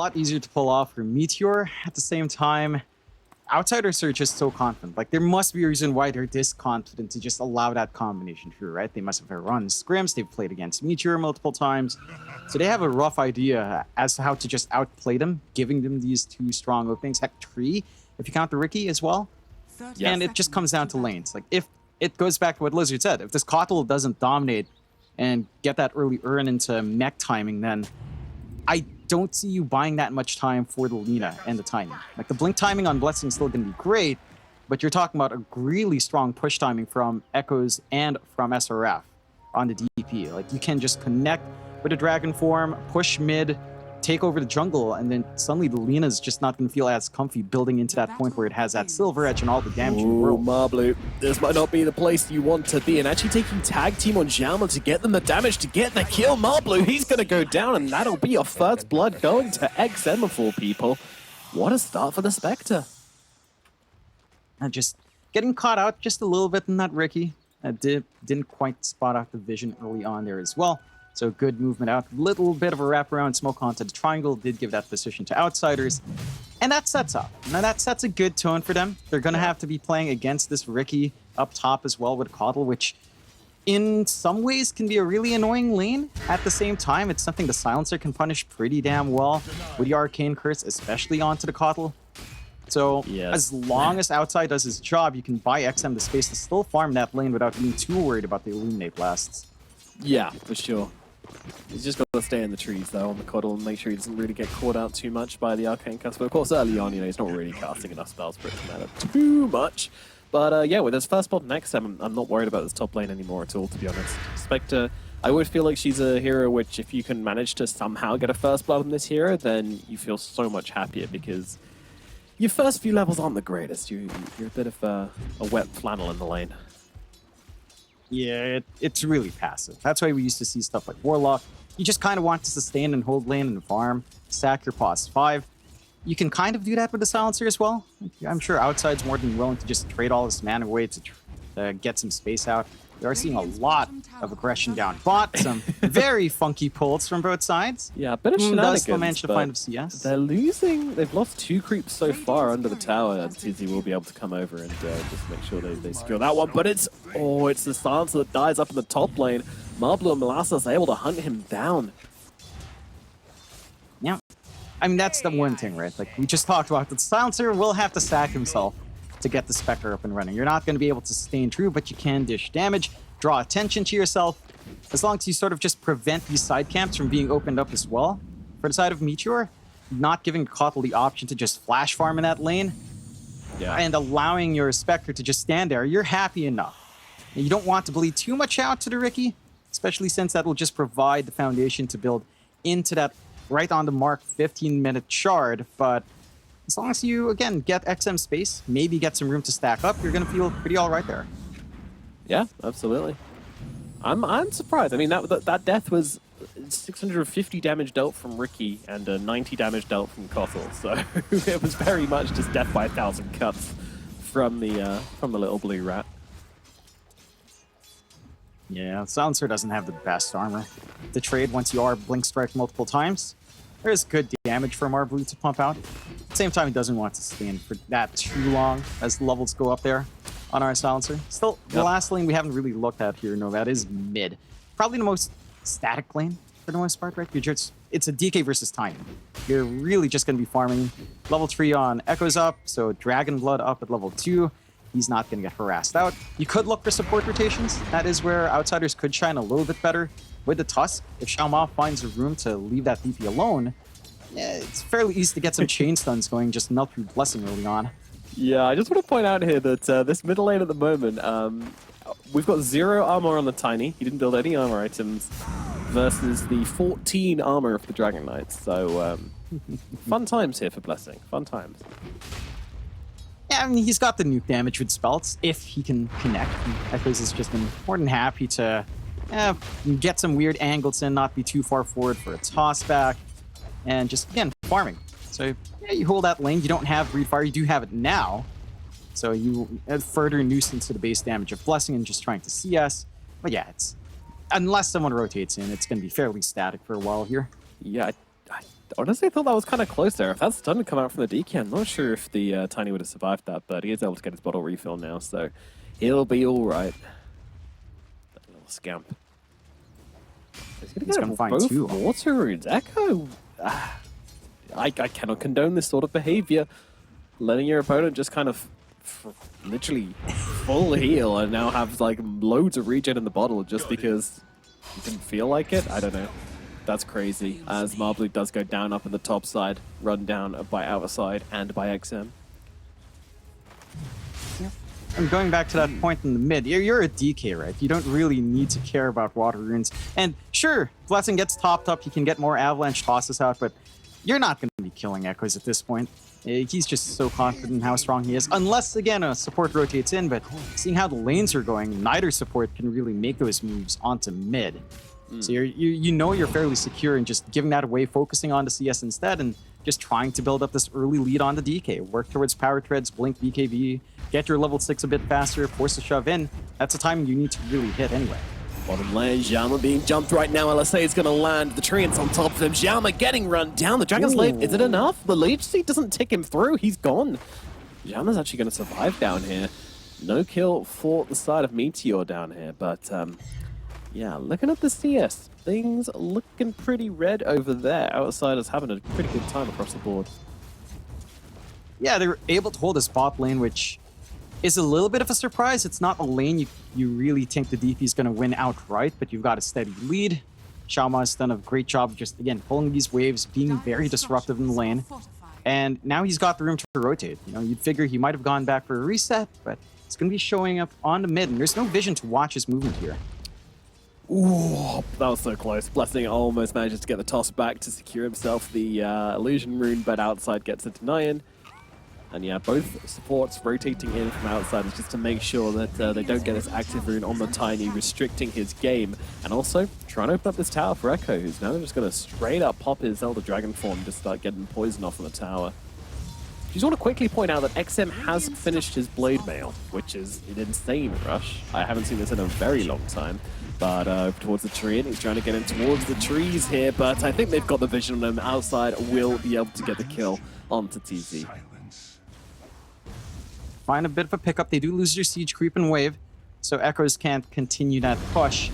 lot easier to pull off for Meteor. At the same time, Outsiders are just so confident. Like, there must be a reason why they're this confident to just allow that combination through, right? They must have run scrims, they've played against Meteor multiple times. So they have a rough idea as to how to just outplay them, giving them these two strong openings. Heck, three, if you count the Ricky as well. And it just comes down to lanes. Like, if it goes back to what Lizard said, if this Kotal doesn't dominate and get that early earn into mech timing, then I don't see you buying that much time for the Lina and the timing. Like, the blink timing on Blessing is still going to be great, but you're talking about a really strong push timing from Echoes and from SRF on the DP. Like, you can just connect with a Dragon Form, push mid, take over the jungle, and then suddenly the Lina's just not going to feel as comfy building into that point where it has that silver edge and all the damage in the world. Marblu, this might not be the place you want to be, and actually taking tag team on Xiaoma to get them the damage, to get the kill. Marblu, he's going to go down, and that'll be your first blood going to XM of all people. What a start for the Spectre. And just getting caught out just a little bit in that Ricky. Didn't quite spot out the vision early on there as well. So good movement out. Little bit of a wraparound smoke onto the triangle did give that position to Outsiders. And that sets up. Now that sets a good tone for them. They're going to have to be playing against this Ricky up top as well with Kotal, which in some ways can be a really annoying lane. At the same time, it's something the Silencer can punish pretty damn well with the Arcane Curse, especially onto the Kotal. So as long as Outside does his job, you can buy XM the space to still farm that lane without being too worried about the Illuminate blasts. Yeah, for sure. He's just got to stay in the trees, though, on the Kotal and make sure he doesn't really get caught out too much by the Arcane Cast. But of course, early on, he's not really casting enough spells for it to matter too much. But yeah, with his first spot next time, I'm not worried about this top lane anymore at all, to be honest. Spectre, I always feel like she's a hero which, if you can manage to somehow get a first blood on this hero, then you feel so much happier, because your first few levels aren't the greatest. You're a bit of a wet flannel in the lane. Yeah, it's really passive. That's why we used to see stuff like Warlock. You just kind of want to sustain and hold lane and farm, sack your pos 5. You can kind of do that with the Silencer as well. I'm sure Outside's more than willing to just trade all this mana away to get some space out. We are seeing a lot of aggression down bot, some very funky pulls from both sides. Yeah, a bit of shenanigans, still managed to find a CS. They're losing. They've lost 2 creeps so far under the tower, and Tizzy will be able to come over and just make sure they secure that one. But it's the Silencer that dies up in the top lane. Marblu and Molasses are able to hunt him down. Yeah. I mean, that's the one thing, right? Like, we just talked about, the Silencer will have to sack himself to get the Spectre up and running. You're not going to be able to sustain true, but you can dish damage, draw attention to yourself, as long as you sort of just prevent these side camps from being opened up as well. For the side of Meteor, not giving Kotal the option to just flash farm in that lane, and allowing your Spectre to just stand there, you're happy enough. And you don't want to bleed too much out to the Ricky, especially since that will just provide the foundation to build into that right on the mark 15-minute shard, but as long as you, again, get XM space, maybe get some room to stack up, you're going to feel pretty all right there. Yeah, absolutely. I'm surprised. I mean, that death was 650 damage dealt from Ricky and 90 damage dealt from Kotal, so it was very much just death by 1,000 cuts from the little blue rat. Yeah, Silencer doesn't have the best armor to trade once you are blink strike multiple times. There's good damage from our blue to pump out. At the same time, he doesn't want to stand for that too long as the levels go up there on our Silencer. Still, the last lane we haven't really looked at here, that is mid. Probably the most static lane for the most part, right? It's a DK versus timing. You're really just going to be farming level 3 on Echoes up, so Dragon Blood up at level 2. He's not going to get harassed out. You could look for support rotations. That is where Outsiders could shine a little bit better. With the Tusk, if Xiaoma finds a room to leave that DP alone, it's fairly easy to get some chain stuns going, just melt through Blessing early on. Yeah, I just want to point out here that this middle lane at the moment, we've got 0 armor on the Tiny. He didn't build any armor items versus the 14 armor of the Dragon Knights. So fun times here for Blessing. Fun times. Yeah, I mean, he's got the nuke damage with spells, if he can connect. Echoes has just been more than happy to get some weird angles in, not be too far forward for a toss back, and just, again, farming. So, yeah, you hold that lane. You don't have Breed Fire. You do have it now. So you add further nuisance to the base damage of Blessing and just trying to CS. But yeah, unless someone rotates in, it's going to be fairly static for a while here. Yeah, I honestly thought that was kind of close there. If that stun had come out from the DK, I'm not sure if the Tiny would have survived that, but he is able to get his bottle refill now, so he'll be all right. That little scamp. He's gonna find both two. water runes. Echo. I cannot condone this sort of behavior. Letting your opponent just kind of literally full heal and now have like loads of regen in the bottle just because you didn't feel like it. I don't know. That's crazy. As Marblu does go down up in the top side, run down by Outside and by XM. And going back to that point in the mid, you're a DK, right? You don't really need to care about water runes. And sure, Blessing gets topped up, he can get more avalanche tosses out, but you're not going to be killing Echoes at this point. He's just so confident in how strong he is. Unless, again, a support rotates in, but seeing how the lanes are going, neither support can really make those moves onto mid. So you know you're fairly secure in just giving that away, focusing on the CS instead, and just trying to build up this early lead on the DK. Work towards power treads, blink BKB, get your level 6 a bit faster, force a shove in. That's a timing you need to really hit anyway. Bottom lane, Xiaoma being jumped right now. LSA is going to land. The treant's on top of him. Xiaoma getting run down. The Dragon's Slave, is it enough? The Leech Seed doesn't tick him through. He's gone. Xiaoma's actually going to survive down here. No kill for the side of Meteor down here, but yeah, looking at the CS, things looking pretty red over there. Outsiders having a pretty good time across the board. Yeah, they were able to hold a spot lane, which is a little bit of a surprise. It's not a lane you really think the DP is going to win outright, but you've got a steady lead. Xiaoma has done a great job of just, again, pulling these waves, being very disruptive in the lane. And now he's got the room to rotate. You know, you'd figure he might have gone back for a reset, but it's going to be showing up on the mid, and there's no vision to watch his movement here. Ooh, that was so close. Blessing almost manages to get the toss back to secure himself the illusion rune, but Outside gets a deny-in. And yeah, both supports rotating in from Outsiders just to make sure that they don't get this active rune on the Tiny, restricting his game. And also trying to open up this tower for Echo, who's now just going to straight up pop his Elder Dragon form and just start getting poison off on the tower. Just want to quickly point out that XM has finished his Blade Mail, which is an insane rush. I haven't seen this in a very long time. But towards the tree, and he's trying to get in towards the trees here, but I think they've got the vision on him. Outside will be able to get the kill onto TZ. Find a bit of a pickup. They do lose their siege creep and wave, so Echoes can't continue that push.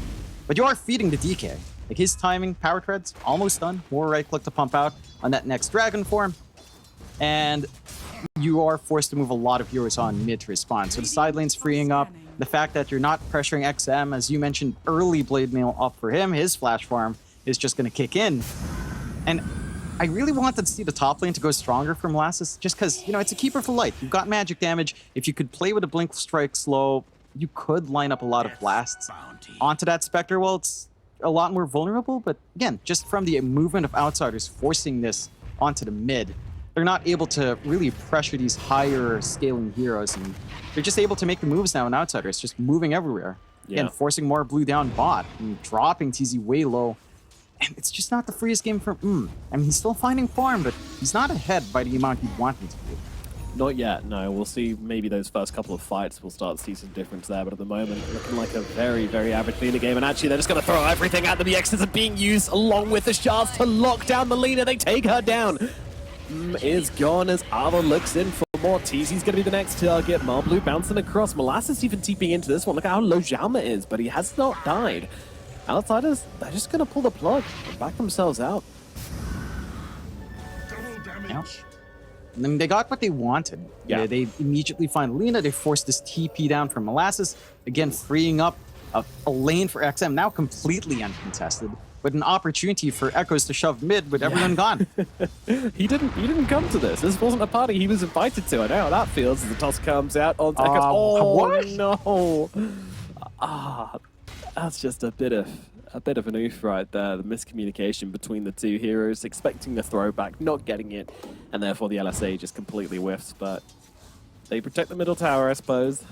But you are feeding the DK. Like his timing, power treads, almost done. More right click to pump out on that next dragon form. And you are forced to move a lot of heroes on mid to respond. So the side lane's freeing up. The fact that you're not pressuring XM, as you mentioned, early Blade Mail up for him, his flash farm is just going to kick in. And I really wanted to see the top lane to go stronger for Molasses, just because, you know, it's a keeper for life. You've got magic damage. If you could play with a Blink Strike slow, you could line up a lot of blasts onto that Spectre. Well, it's a lot more vulnerable, but again, just from the movement of Outsiders forcing this onto the mid, they're not able to really pressure these higher scaling heroes, and they're just able to make the moves now in Outsiders, just moving everywhere. Yeah. Again, forcing more blue down bot and dropping TZ way low. And it's just not the freest game for I mean, he's still finding farm, but he's not ahead by the amount you'd want him to be. Not yet, no. We'll see maybe those first couple of fights, we'll start to see some difference there, but at the moment, looking like a very, very average leader game, and actually they're just going to throw everything at them. The X's are being used along with the shards to lock down the leader. They take her down. Is gone as Ava looks in for more. TZ's going to be the next target. Marblu bouncing across. Molasses even TPing into this one. Look at how low Xiaoma is, but he has not died. Outsiders, they're just going to pull the plug and back themselves out. Yeah. I mean, they got what they wanted. Yeah. They immediately find Lina. They forced this TP down from Molasses, again freeing up a lane for XM, now completely uncontested, with an opportunity for Echoes to shove mid with everyone gone. He didn't come to this. This wasn't a party he was invited to. I know how that feels as the toss comes out onto Echoes. Oh what? No! That's just a bit of an oof right there. The miscommunication between the two heroes, expecting the throwback, not getting it, and therefore the LSA just completely whiffs. But they protect the middle tower, I suppose.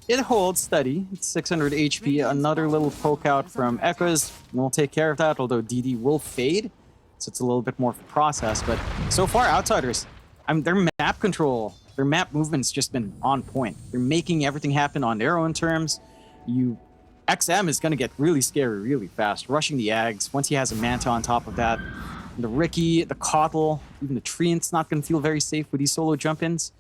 It holds steady. It's 600 HP. Another little poke out from Echoes. We'll take care of that, although DD will fade. So it's a little bit more of a process. But so far, Outsiders, their map control, their map movement's just been on point. They're making everything happen on their own terms. XM is going to get really scary really fast, rushing the Ags. Once he has a Manta on top of that, The Ricky, the Kotl, even the Treant's not going to feel very safe with these solo jump-ins.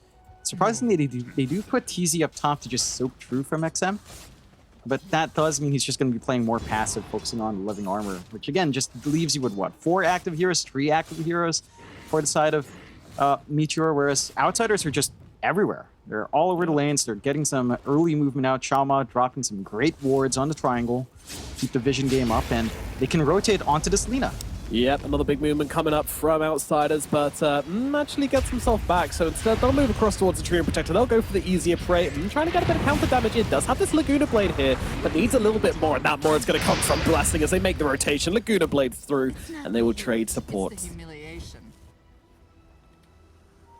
Surprisingly, they do put TZ up top to just soak through from XM. But that does mean he's just going to be playing more passive, focusing on living armor, which again just leaves you with what? 4 active heroes, 3 active heroes for the side of Meteor, whereas Outsiders are just everywhere. They're all over the lanes. They're getting some early movement out. Shaoma dropping some great wards on the triangle, keep the vision game up, and they can rotate onto this Lina. Yep, another big movement coming up from Outsiders, but actually gets himself back. So instead, they'll move across towards the Treant Protector. They'll go for the easier prey. Trying to get a bit of counter damage in. Does have this Laguna Blade here, but needs a little bit more. And that more is going to come from Blessing as they make the rotation. Laguna Blade through, and they will trade supports.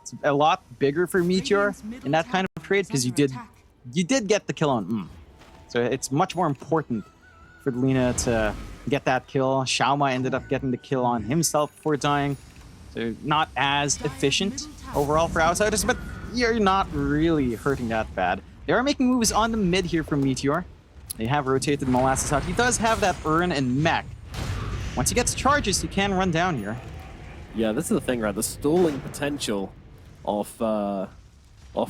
It's a lot bigger for Meteor in that kind of trade because you did get the kill on So it's much more important for Lina to get that kill. Shaoma ended up getting the kill on himself before dying. So not as efficient overall for Outsiders, but you're not really hurting that bad. They are making moves on the mid here from Meteor. They have rotated Molasses out. He does have that Urn and Mech. Once he gets charges, he can run down here. Yeah, this is the thing, right? The stalling potential of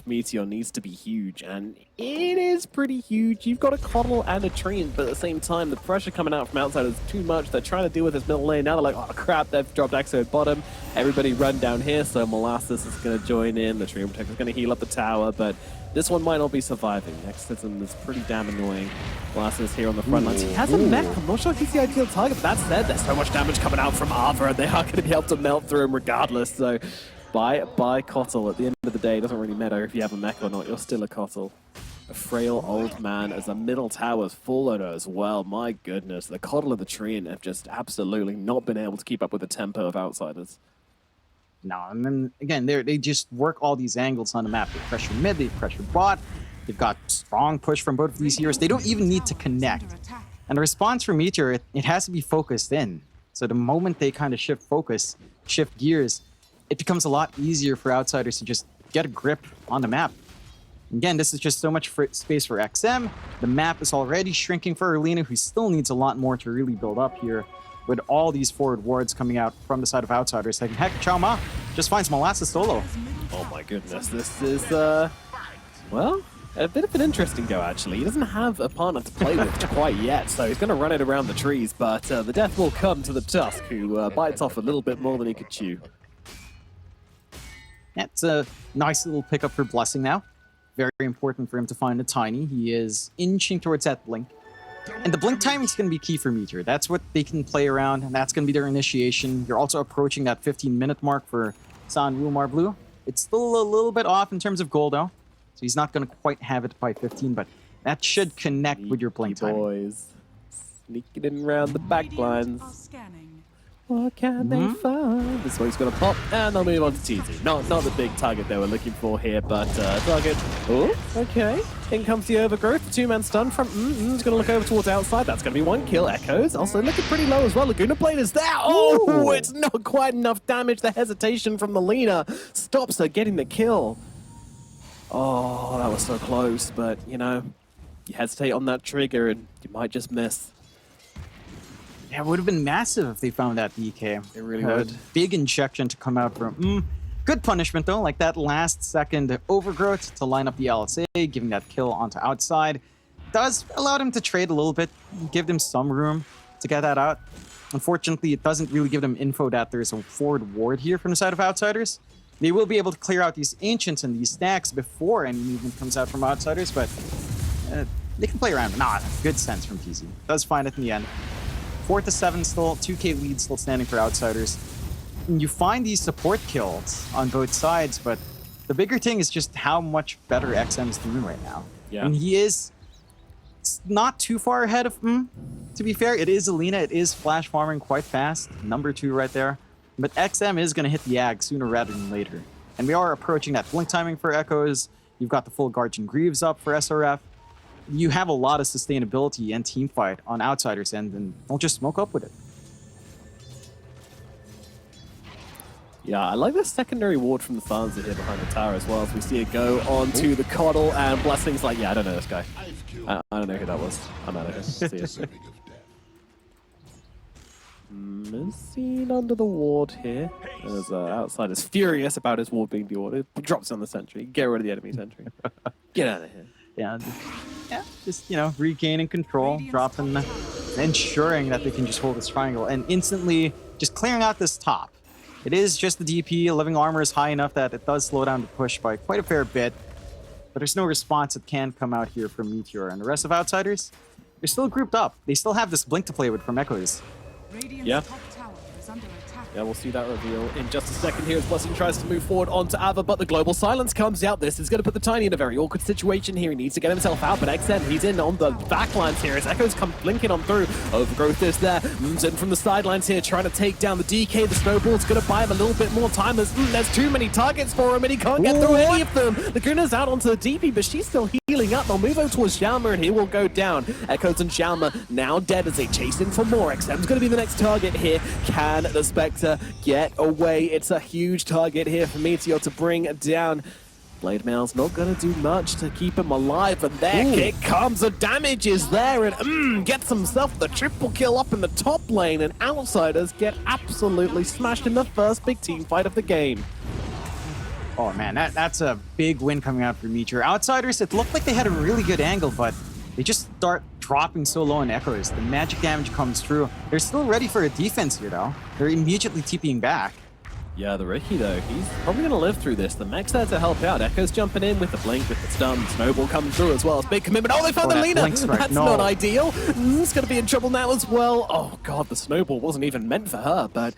Meteor needs to be huge, and it is pretty huge. You've got a Kotl and a Treant, but at the same time, the pressure coming out from outside is too much. They're trying to deal with his middle lane. Now they're like, oh crap, they've dropped Exo at bottom. Everybody run down here, so Molasses is going to join in. The Treant Protector is going to heal up the tower, but this one might not be surviving. Exorcism is pretty damn annoying. Molasses here on the front lines. He has a mech. I'm not sure if he's the ideal target, but that said, there's so much damage coming out from Ava, and they are going to be able to melt through him regardless, so By Kotl, at the end of the day, it doesn't really matter if you have a mech or not, you're still a Kotl. A frail old man as the middle tower's fallen as well. My goodness, the Kotl and the Treant have just absolutely not been able to keep up with the tempo of Outsiders. No, and then again, they just work all these angles on the map. They pressure mid, they pressure bot. They've got strong push from both of these heroes. They don't even need to connect. And the response from Meteor, it has to be focused in. So the moment they kind of shift focus, shift gears, it becomes a lot easier for Outsiders to just get a grip on the map. Again, this is just so much space for XM. The map is already shrinking for Erlina, who still needs a lot more to really build up here with all these forward wards coming out from the side of Outsiders. Like, heck, Chaoma just finds Molasses solo. Oh my goodness, this is, well, a bit of an interesting go, actually. He doesn't have a partner to play with quite yet, so he's going to run it around the trees, but the death will come to the Tusk, who bites off a little bit more than he could chew. It's a nice little pickup for Blessing now. Very important for him to find a Tiny. He is inching towards that Blink. And the Blink timing is going to be key for Meteor. That's what they can play around, and that's going to be their initiation. You're also approaching that 15-minute mark for San Wumar Blue. It's still a little bit off in terms of goal, though. So he's not going to quite have it by 15, but that should connect with your Blink timing. Boys, sneaking in around the back lines. What can they find? This one's going to pop, and they'll move on to TZ. Not the big target they were looking for here, but target. Oh, okay. In comes the Overgrowth. The two-man stun from He's going to look over towards outside. That's going to be one kill. Echoes also looking pretty low as well. Laguna Blade is there. Oh, it's not quite enough damage. The hesitation from the Lina stops her getting the kill. Oh, that was so close, but, you know, you hesitate on that trigger and you might just miss. Yeah, it would have been massive if they found that DK. It really would. Big injection to come out from. Good punishment, though, like that last second Overgrowth to line up the LSA, giving that kill onto outside. Does allow them to trade a little bit, give them some room to get that out. Unfortunately, it doesn't really give them info that there's a forward ward here from the side of Outsiders. They will be able to clear out these Ancients and these stacks before any movement comes out from Outsiders, but they can play around. Nah, good sense from TZ. Does find it in the end. 4-7 still, 2k lead still standing for Outsiders. And you find these support kills on both sides, but the bigger thing is just how much better XM's doing right now. Yeah. And he is not too far ahead of to be fair. It is Alina, it is flash farming quite fast. Number 2 right there. But XM is going to hit the Ag sooner rather than later. And we are approaching that blink timing for Echoes. You've got the full Guardian Greaves up for SRF. You have a lot of sustainability and team fight on Outsiders' end, and don't just smoke up with it. Yeah, I like the secondary ward from the Sansa here behind the tower as well, as we see it go on to the Kotl, and Blessing's like, yeah, I don't know this guy. I don't know who that was. I'm out of here. See ya. Is seen under the ward here. As outside is furious about his ward being dewarded. Drops on the sentry. Get rid of the enemy sentry. Get out of here. Yeah, just, you know, regaining control, dropping, ensuring that they can just hold this triangle, and instantly just clearing out this top. It is just the DP. Living armor is high enough that it does slow down the push by quite a fair bit, but there's no response that can come out here from Meteor. And the rest of Outsiders, they're still grouped up. They still have this blink to play with from Echoes. Yeah. Yeah, we'll see that reveal in just a second here as Blessing tries to move forward onto Ava, but the global silence comes out. This is going to put the Tiny in a very awkward situation here. He needs to get himself out, but XM, he's in on the backlines here as Echoes come blinking on through. Overgrowth is there. Moves in from the sidelines here, trying to take down the DK. The snowball's going to buy him a little bit more time as there's too many targets for him and he can't get through any of them. Laguna's out onto the DP, but she's still healing up. They'll move over towards Xiaoma and he will go down. Echoes and Xiaoma now dead as they chase in for more. XM's going to be the next target here. Can the Spectre get away? It's a huge target here for Meteor to bring down. Blade Mail's not going to do much to keep him alive, and there it comes. The damage is there, and gets himself the triple kill up in the top lane, and Outsiders get absolutely smashed in the first big team fight of the game. Oh man, that's a big win coming out for Meteor. Outsiders, it looked like they had a really good angle, but they just start dropping so low on Echoes. The magic damage comes through. They're still ready for a defense here, though. They're immediately TPing back. Yeah, the Ricky, though, he's probably going to live through this. The mech's there to help out. Echo's jumping in with the blink, with the stun. Snowball coming through as well. It's big commitment. Oh, they found the Lina! That's not ideal. It's going to be in trouble now as well. Oh, God, the Snowball wasn't even meant for her, but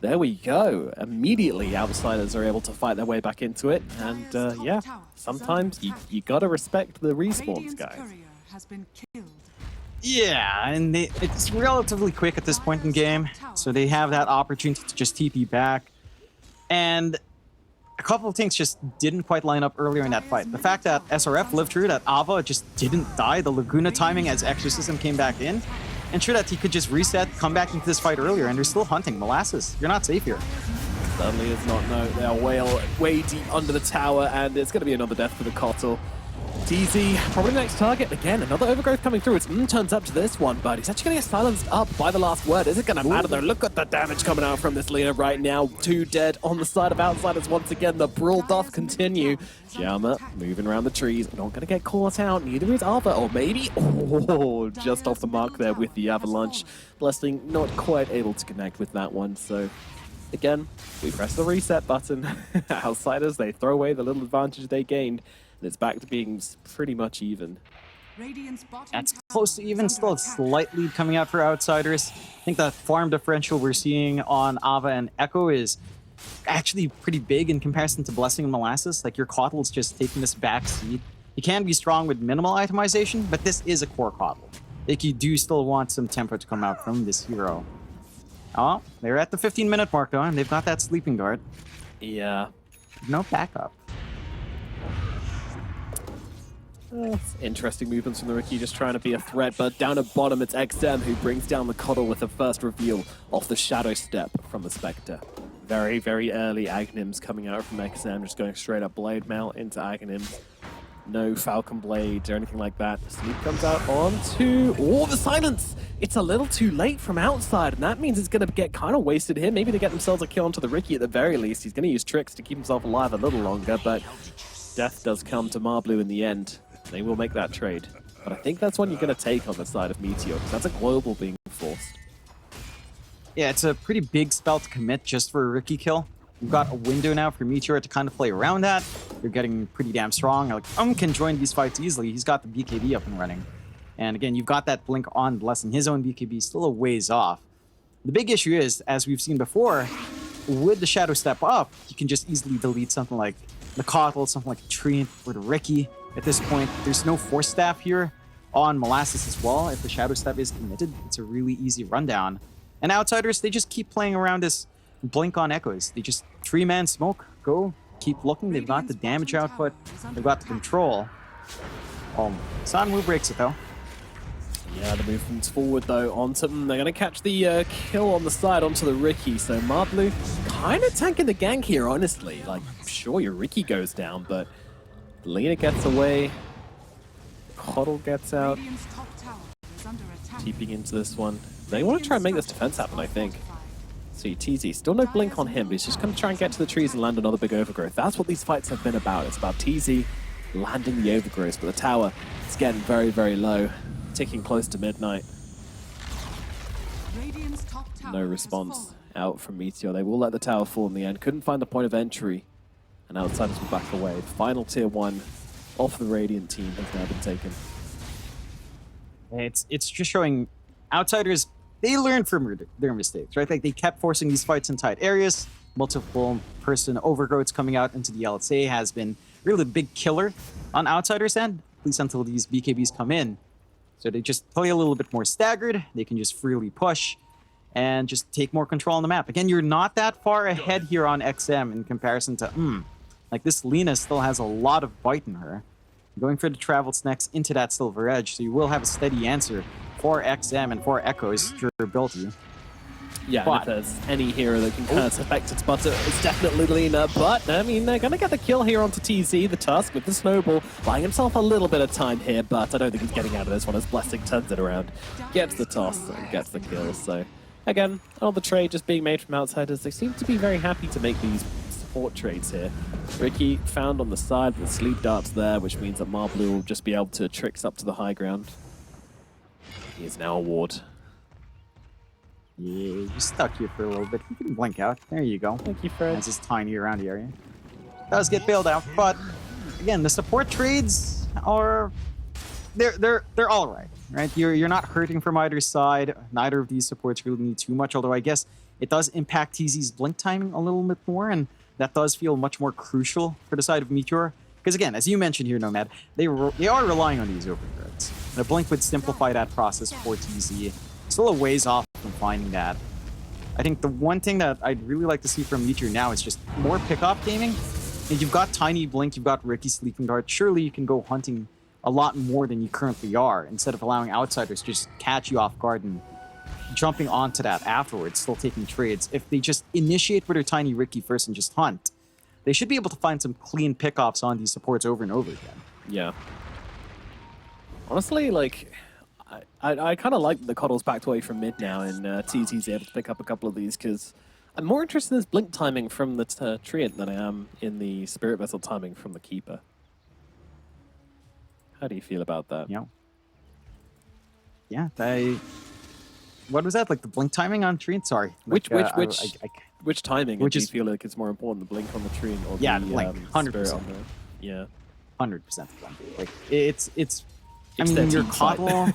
there we go. Immediately, Outsiders are able to fight their way back into it. And, yeah, sometimes you got to respect the respawns, guys. Yeah, and it's relatively quick at this point in game, so they have that opportunity to just TP back. And a couple of things just didn't quite line up earlier in that fight. The fact that SRF lived through, that Ava just didn't die, the Laguna timing as Exorcism came back in, ensured that he could just reset, come back into this fight earlier, and they're still hunting. Molasses, you're not safe here. Certainly is not, no. They are way deep under the tower, and it's going to be another death for the Kotl. TZ, probably the next target. Again, another overgrowth coming through. It's turns up to this one, but he's actually going to get silenced up by the last word. Is it going to matter, though? Look at the damage coming out from this Lina right now. 2 dead on the side of Outsiders once again. The brawl doth continue. Xiaoma moving around the trees. Not going to get caught out. Neither is Ava. Or maybe... Oh, just off the mark there with the avalanche. Blessing not quite able to connect with that one, so... Again, we press the reset button. Outsiders, they throw away the little advantage they gained. And it's back to being pretty much even. That's close to even, still a slight lead coming out for Outsiders. I think the farm differential we're seeing on Ava and Echo is actually pretty big in comparison to Blessing and Molasses. Like, your Kotl's just taking this back seat. You can be strong with minimal itemization, but this is a core Kotl. Like, you do still want some tempo to come out from this hero. Oh, they're at the 15-minute mark, though, and they've got that sleeping guard. Yeah. No backup. Interesting movements from the Ricky, just trying to be a threat, but down at bottom it's XM who brings down the Kotl with the first reveal off the Shadow Step from the Spectre. Very, very early Aghanims coming out from XM, just going straight up Blade Mail into Aghanims. No Falcon Blades or anything like that. Sleep comes out onto... Oh, the silence! It's a little too late from outside, and that means it's going to get kind of wasted here. Maybe they get themselves a kill onto the Ricky at the very least. He's going to use tricks to keep himself alive a little longer, but death does come to Marblu in the end. They will make that trade. But I think that's one you're going to take on the side of Meteor, because that's a global being forced. Yeah, it's a pretty big spell to commit just for a Ricky kill. We've got a window now for Meteor to kind of play around that. They're getting pretty damn strong. Like, can join these fights easily. He's got the BKB up and running. And again, you've got that blink on Blessing. His own BKB still a ways off. The big issue is, as we've seen before, with the Shadow Step up, you can just easily delete something like the Kotl, something like the Tree, or the Ricky. At this point, there's no Force Staff here on Molasses as well. If the Shadow Step is committed, it's a really easy rundown. And Outsiders, they just keep playing around this blink on Echoes. They just 3-man smoke, go, keep looking. They've got the damage output, they've got the control. Sanwu breaks it though. Yeah, the movement's forward though onto them. They're going to catch the kill on the side onto the Ricky. So Marblu kind of tanking the gank here, honestly. Like, sure, your Ricky goes down, but Lina gets away. Kotl gets out. TPing into this one. They want to try and make this defense happen, I think. See, TZ, still no blink on him, but he's just going to try and get to the trees and land another big overgrowth. That's what these fights have been about. It's about TZ landing the overgrowth, but the tower is getting very, very low, ticking close to midnight. No response out from Meteor. They will let the tower fall in the end. Couldn't find the point of entry, and Outsiders will back away. The final tier 1 off the Radiant team has now been taken. It's just showing Outsiders, they learned from their mistakes, right? Like, they kept forcing these fights in tight areas. Multiple person overgrowths coming out into the LSA has been really the big killer on Outsiders' end, at least until these BKBs come in. So they just play a little bit more staggered. They can just freely push and just take more control on the map. Again, you're not that far ahead here on XM in comparison to, like, this Lina still has a lot of bite in her. Going for the travel snacks into that Silver Edge, so you will have a steady answer for XM and for Echo's durability. Yeah, and if there's any hero that can kind of affect its butter, it's definitely Lina. But, I mean, they're going to get the kill here onto TZ, the Tusk, with the Snowball, buying himself a little bit of time here, but I don't think he's getting out of this one as Blessing turns it around, gets the toss, and gets the kill. So, again, all the trade just being made from Outsiders, they seem to be very happy to make these support trades here. Ricky found on the side with the sleep darts there, which means that Marblue will just be able to tricks up to the high ground. He is now a ward. Yeah, you're stuck here for a little bit. You can blink out. There you go. Thank you, Fred. That's just tiny around the area. Does get bailed out, but again, the support trades are they're all right? You're not hurting from either side. Neither of these supports really need too much, although I guess it does impact TZ's blink timing a little bit more, and that does feel much more crucial for the side of Meteor. Because again, as you mentioned here, Nomad, they are relying on these overgrowths. The blink would simplify that process for TZ. Still a ways off from finding that. I think the one thing that I'd really like to see from Meteor now is just more pick-off gaming. And you've got Tiny Blink, you've got Ricky Sleeping Dart. Surely you can go hunting a lot more than you currently are, instead of allowing Outsiders to just catch you off guard and jumping onto that afterwards, still taking trades. If they just initiate with their Tiny Ricky first and just hunt, they should be able to find some clean pickoffs on these supports over and over again. Yeah. Honestly, like, I kind of like the Coddles backed away from mid now, and TZ's able to pick up a couple of these, because I'm more interested in this blink timing from the Treant than I am in the Spirit Vessel timing from the Keeper. How do you feel about that? Yeah, what was that? Like the blink timing on Treant? Sorry. Which timing? Which do you is, feel like it's more important, the blink on the Treant or the blink? 100%. Yeah. 100% like it's I mean, your Coddle.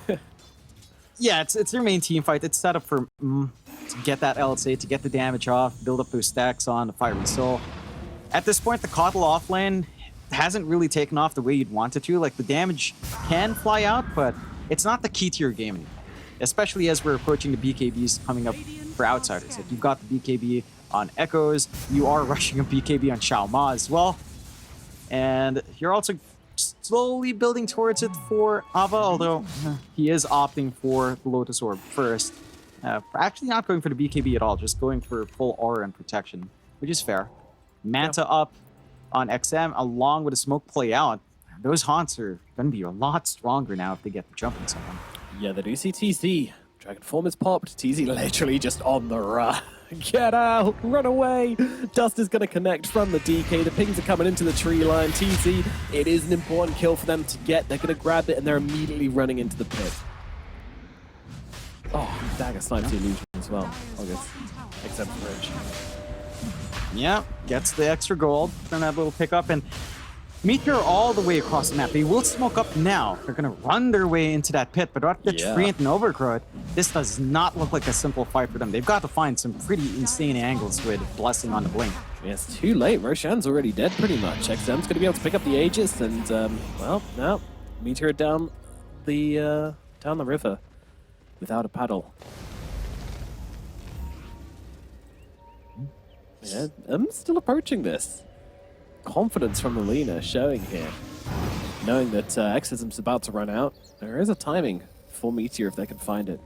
Yeah, it's their main team fight. It's set up for to get that LSA, to get the damage off, build up those stacks on the Fiery Soul. At this point, the Coddle offlane hasn't really taken off the way you'd want it to. Like, the damage can fly out, but it's not the key to your game anymore. Especially as we're approaching the BKBs coming up for Outsiders. Like, you've got the BKB on Echoes, you are rushing a BKB on Xiao Ma as well. And you're also slowly building towards it for Ava, although he is opting for the Lotus Orb first. Actually not going for the BKB at all, just going for full aura and protection, which is fair. Manta up on XM, along with a smoke play out. Those haunts are going to be a lot stronger now if they get the jump on someone. Yeah, they do see TZ. Dragon form is popped. TZ literally just on the run. Get out! Run away! Dust is going to connect from the DK. The pings are coming into the tree line. TZ, it is an important kill for them to get. They're going to grab it, and they're immediately running into the pit. Oh, Dagger snipes the illusion as well. August. Except for Ridge. Yeah, gets the extra gold from that little pickup, and Meteor all the way across the map. They will smoke up now. They're going to run their way into that pit, but what the Treant and Overgrowth, this does not look like a simple fight for them. They've got to find some pretty insane angles with Blessing on the blink. Yeah, it's too late. Roshan's already dead pretty much. XM's going to be able to pick up the Aegis, and, well, now Meteor down the river without a paddle. Yeah, I'm still approaching this. Confidence from Melina showing here. Knowing that Exorcism's about to run out, there is a timing for Meteor if they can find it.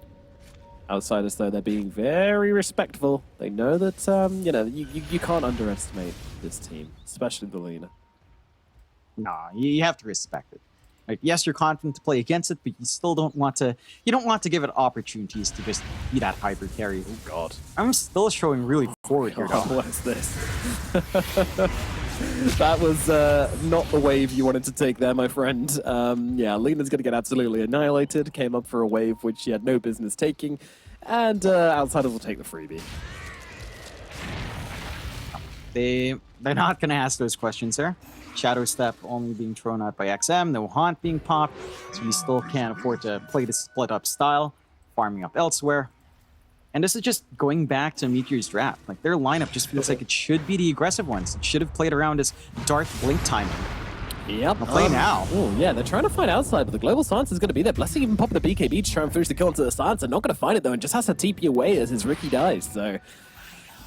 Outsiders, though, they're being very respectful. They know that, you know, you can't underestimate this team, especially Melina. Nah, you have to respect it. Like, yes, you're confident to play against it, but you still don't want to. You don't want to give it opportunities to just be that hyper carry. Oh God. I'm still showing really forward here, Oh, though. what is this? That was not the wave you wanted to take there, my friend. Yeah, Lena's going to get absolutely annihilated. Came up for a wave which she had no business taking. And Outsiders will take the freebie. They're not going to ask those questions there. Shadow Step only being thrown out by XM, no Haunt being popped, so you still can't afford to play the split up style, farming up elsewhere. And this is just going back to Meteor's draft. Like, their lineup just feels like it should be the aggressive ones. It should have played around this dark blink timing. Yep. They'll play now. Oh, yeah, they're trying to find outside, but the global silence is going to be there. Blessing even popping the BKB to try and finish the kill into the silence. They're not going to find it, though, and just has to TP away as his Ricky dies. So,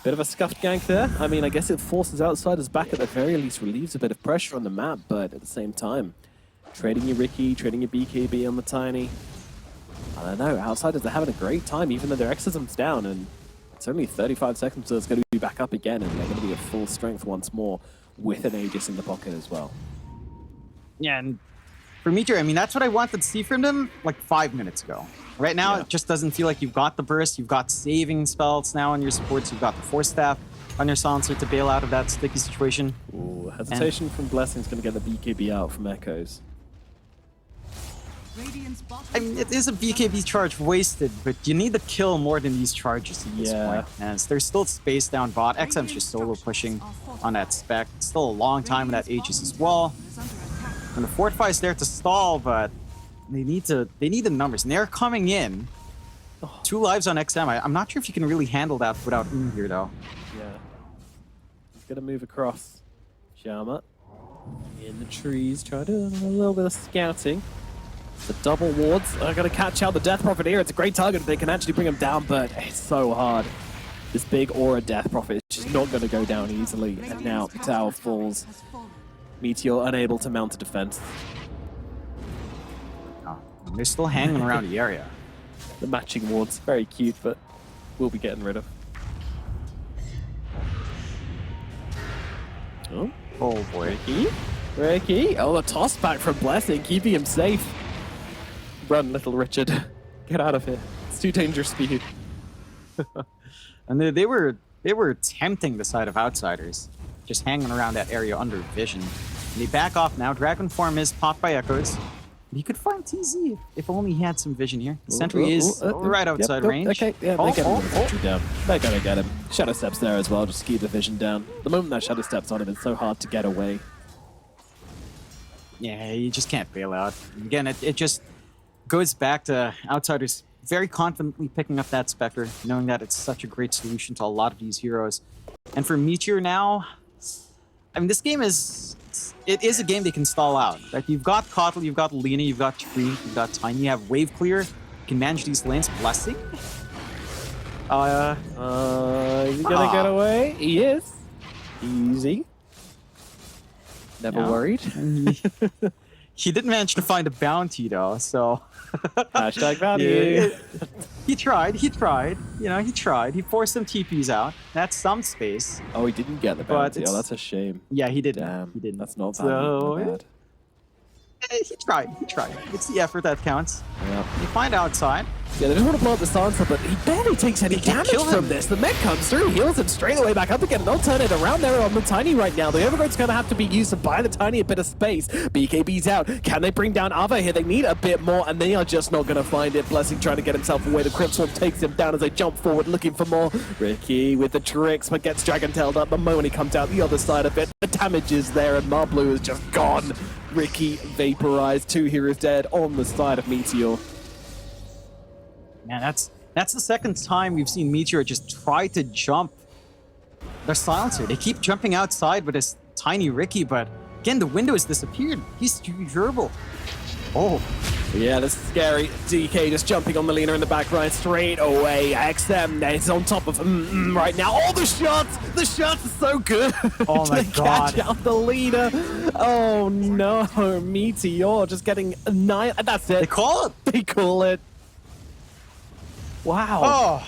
bit of a scuffed gank there. I mean, I guess it forces Outsiders back at the very least, relieves a bit of pressure on the map, but at the same time, trading your Ricky, trading your BKB on the Tiny. I don't know, Outsiders are having a great time, even though their exorcism's down, and it's only 35 seconds, so it's going to be back up again, and they're going to be at full strength once more with an Aegis in the pocket as well. Yeah, and for Meteor, I mean, that's what I wanted to see from them like 5 minutes ago. Right now, Yeah. it just doesn't feel like you've got the burst, you've got saving spells now on your supports, you've got the Force Staff on your Silencer to bail out of that sticky situation. Ooh, hesitation from Blessing's going to get the BKB out from Echoes. I mean, it is a BKB charge wasted, but you need the kill more than these charges at this Yeah. point. As there's still space down bot. XM's just solo pushing on that spec. Still a long time in that Aegis as well. And the Fortify's there to stall, but they need the numbers. And they're coming in. 2 lives on XM. I'm not sure if you can really handle that without here, though. Yeah. He's going to move across. Shama in the trees, trying to do a little bit of scouting. The double wards are going to catch out the Death Prophet here. It's a great target if they can actually bring him down, but it's so hard. This big aura Death Prophet is just not going to go down easily. And now the tower falls. Meteor unable to mount a defense. Oh, they're still hanging around the area. The matching wards, very cute, but we'll be getting rid of. Oh, Oh boy. Ricky. Oh, the toss back from Blessing, keeping him safe. Run, little Richard. Get out of here. It's too dangerous for you. And they were tempting the side of Outsiders, just hanging around that area under vision. And they back off now. Dragon form is popped by Echoes. He could find TZ if only he had some vision here. The sentry is right outside range. Okay, yeah, they get him sentry down. They're gonna get him. Shadow Step's there as well, just to keep the vision down. The moment that Shadow Step's on him, it's so hard to get away. Yeah, you just can't bail out. Again, it just goes back to Outsiders very confidently picking up that Spectre, knowing that it's such a great solution to a lot of these heroes. And for Meteor now, I mean, this game is a game they can stall out. Like, you've got Kotl, you've got Lena, you've got Tree, you've got Tiny, you have Wave Clear, you can manage these lanes. Blessing? Is he gonna get away? He is. Easy. Never worried. He didn't manage to find a bounty, though, so... Hashtag value. Yeah, he tried. You know, he tried. He forced some TPs out. That's some space. Oh, he didn't get the But bounty. Oh, it's- that's a shame. Yeah, he didn't. Damn. He didn't. That's not So, value. My bad. He tried. It's the effort that counts. Yeah. You find outside. Yeah, they just want to blow up the silencer, but he barely takes any can't damage kill him. from this. The mech comes through, heals him straight away back up again. They'll turn it around there on the Tiny right now. The Overgrowth's going to have to be used to buy the Tiny a bit of space. BKB's out. Can they bring down Ava here? They need a bit more, and they are just not going to find it. Blessing trying to get himself away. The Crypt Swarm takes him down as they jump forward, looking for more. Ricky with the tricks, but gets Dragon-tailed up the moment he comes out the other side of it. The damage is there, and Marblu is just gone. Ricky vaporized. 2 heroes dead on the side of Meteor. Man, that's the second time we've seen Meteor just try to jump their silencer. They keep jumping outside with this tiny Ricky, but again, the window has disappeared. He's too durable. Oh, Yeah, this is scary. DK just jumping on the Lena in the back right straight away. XM is on top of him right now. Oh, the shots! The shots are so good. Oh my They catch God. out the Lena. Oh no, Meteor just getting annihilated. That's they it. call it. They call it. Wow.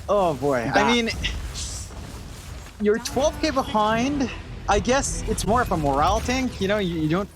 Oh boy. That- I mean, you're 12k behind. I guess it's more of a morale tank. You know, you don't